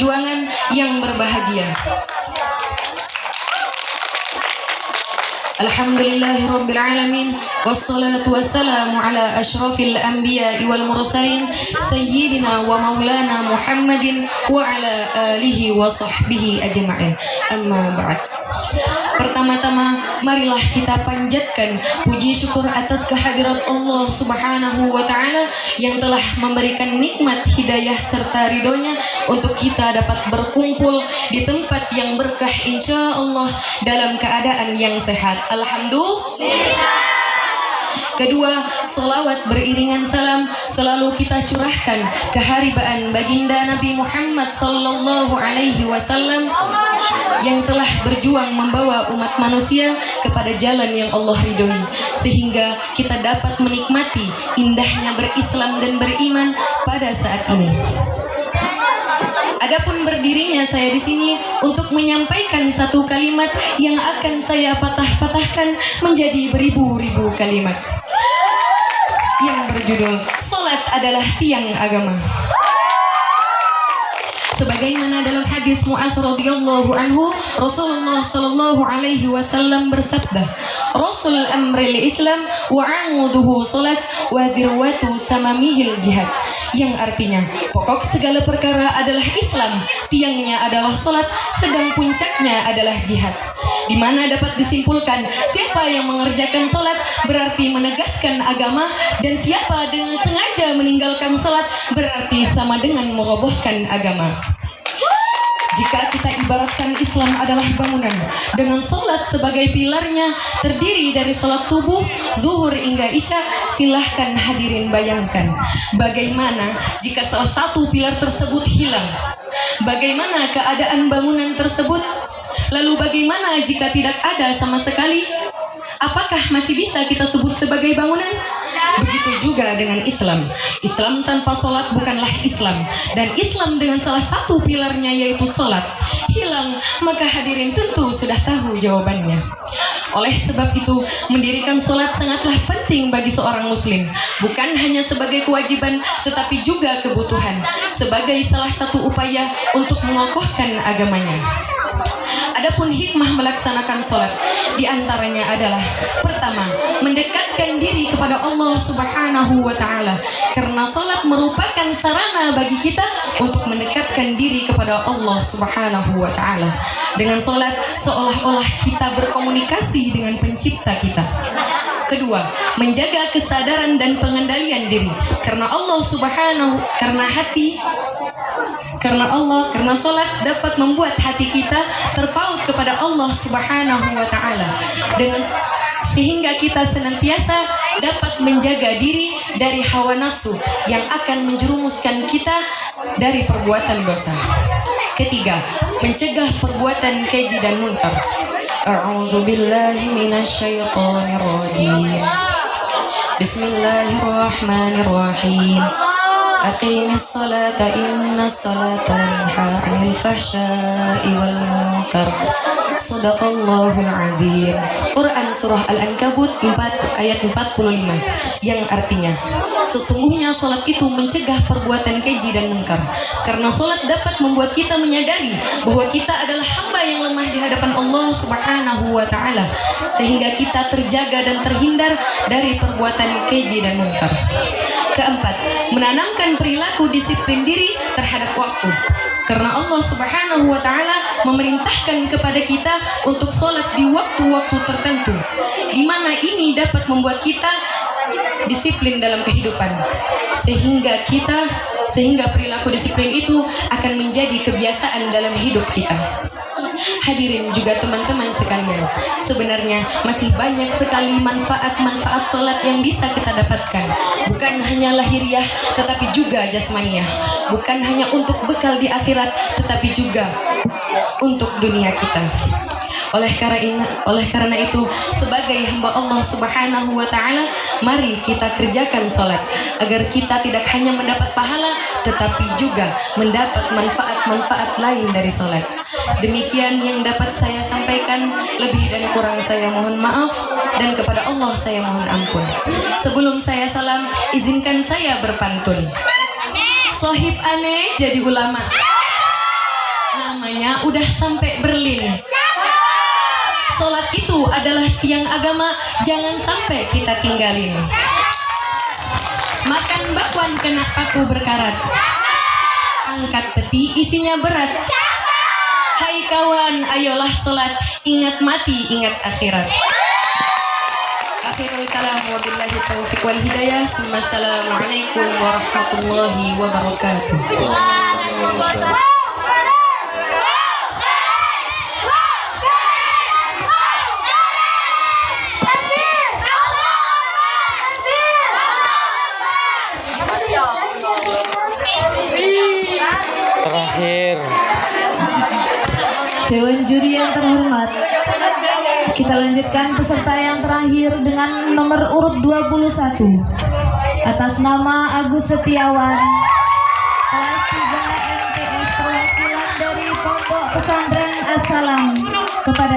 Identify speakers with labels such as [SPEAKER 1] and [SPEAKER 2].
[SPEAKER 1] perjuangan yang berbahagia. Alhamdulillahirabbil alamin wassalatu wassalamu ala asyrafil anbiya'i wal mursalin sayyidina wa maulana Muhammadin wa ala alihi wa sahbihi ajma'in. Amma ba'd. Pertama-tama marilah kita panjatkan puji syukur atas kehadirat Allah Subhanahu wa taala yang telah memberikan nikmat hidayah serta ridhonya untuk kita dapat berkumpul di tempat yang berkah insyaallah dalam keadaan yang sehat. Alhamdulillah. Kedua, salawat beriringan salam selalu kita curahkan keharibaan baginda Nabi Muhammad sallallahu alaihi wasallam yang telah berjuang membawa umat manusia kepada jalan yang Allah ridhoi, sehingga kita dapat menikmati indahnya berislam dan beriman pada saat ini. Adapun berdirinya saya di sini untuk menyampaikan satu kalimat yang akan saya patah-patahkan menjadi beribu-ribu kalimat, yang berjudul Salat adalah tiang agama. Sebagaimana dalam hadis Mu'adz radhiyallahu anhu, Rasulullah sallallahu alaihi wasallam bersabda, Rasul amril Islam wa 'amuduhu salat wa dirwatu samamihil jihad, yang artinya pokok segala perkara adalah Islam, tiangnya adalah salat, sedang puncaknya adalah jihad. Di mana dapat disimpulkan siapa yang mengerjakan salat berarti menegaskan agama, dan siapa dengan sengaja meninggalkan salat berarti sama dengan merobohkan agama. Jika kita ibaratkan Islam adalah bangunan dengan salat sebagai pilarnya, terdiri dari salat subuh, zuhur hingga isya, silahkan hadirin bayangkan bagaimana jika salah satu pilar tersebut hilang. Bagaimana keadaan bangunan tersebut? Lalu bagaimana jika tidak ada sama sekali? Apakah masih bisa kita sebut sebagai bangunan? Begitu juga dengan Islam. Islam tanpa salat bukanlah Islam, dan Islam dengan salah satu pilarnya yaitu salat hilang, maka hadirin tentu sudah tahu jawabannya. Oleh sebab itu, mendirikan salat sangatlah penting bagi seorang muslim, bukan hanya sebagai kewajiban tetapi juga kebutuhan, sebagai salah satu upaya untuk mengokohkan agamanya. Adapun hikmah melaksanakan salat diantaranya adalah: pertama, mendekatkan diri kepada Allah Subhanahu wa taala, karena salat merupakan sarana bagi kita untuk mendekatkan diri kepada Allah Subhanahu wa taala. Dengan salat seolah-olah kita berkomunikasi dengan pencipta kita. Kedua, menjaga kesadaran dan pengendalian diri, karena salat dapat membuat hati kita terpaut kepada Allah Subhanahu wa taala, sehingga kita senantiasa dapat menjaga diri dari hawa nafsu yang akan menjerumuskan kita dari perbuatan dosa. Ketiga, mencegah perbuatan keji dan munkar. A'udzu billahi minasyaitonir rajim. Bismillahirrahmanirrahim. Aqimis salata innas salata tanha 'anil fahsya'i wal munkar. Shadaqallahul azim. Quran surah Al-Ankabut 4 ayat 45, yang artinya sesungguhnya salat itu mencegah perbuatan keji dan munkar, karena salat dapat membuat kita menyadari bahwa kita adalah hamba yang lemah di hadapan Allah Subhanahu wa taala, sehingga kita terjaga dan terhindar dari perbuatan keji dan munkar. Keempat, menanamkan perilaku disiplin diri terhadap waktu, karena Allah Subhanahu wa taala memerintahkan kepada kita untuk sholat di waktu-waktu tertentu, di mana ini dapat membuat kita disiplin dalam kehidupan, sehingga perilaku disiplin itu akan menjadi kebiasaan dalam hidup kita. Hadirin juga teman-teman sekalian, sebenarnya masih banyak sekali manfaat-manfaat sholat yang bisa kita dapatkan, bukan hanya lahiriah tetapi juga jasmaniah, bukan hanya untuk bekal di akhirat tetapi juga untuk dunia kita. Oleh karena itu, sebagai hamba Allah Subhanahu wa taala, mari kita kerjakan salat agar kita tidak hanya mendapat pahala tetapi juga mendapat manfaat-manfaat lain dari salat. Demikian yang dapat saya sampaikan, lebih dan kurang saya mohon maaf, dan kepada Allah saya mohon ampun. Sebelum saya salam, izinkan saya berpantun. Sohib aneh jadi ulama. semuanya udah sampai Berlin. Sholat itu adalah tiang agama, jangan sampai kita tinggalin. Makan bakwan kena paku berkarat, angkat peti isinya berat. Hai kawan, ayolah sholat, ingat mati, ingat akhirat. Akhirul kalam wabillahi taufiq wal hidayah. Assalamualaikum warahmatullahi wabarakatuh.
[SPEAKER 2] Terakhir,
[SPEAKER 3] Dewan juri yang terhormat, kita lanjutkan peserta yang terakhir dengan nomor urut 21 atas nama Agus Setiawan, kelas 3 MTS, perwakilan dari Pondok Pesantren As-Salam, kepada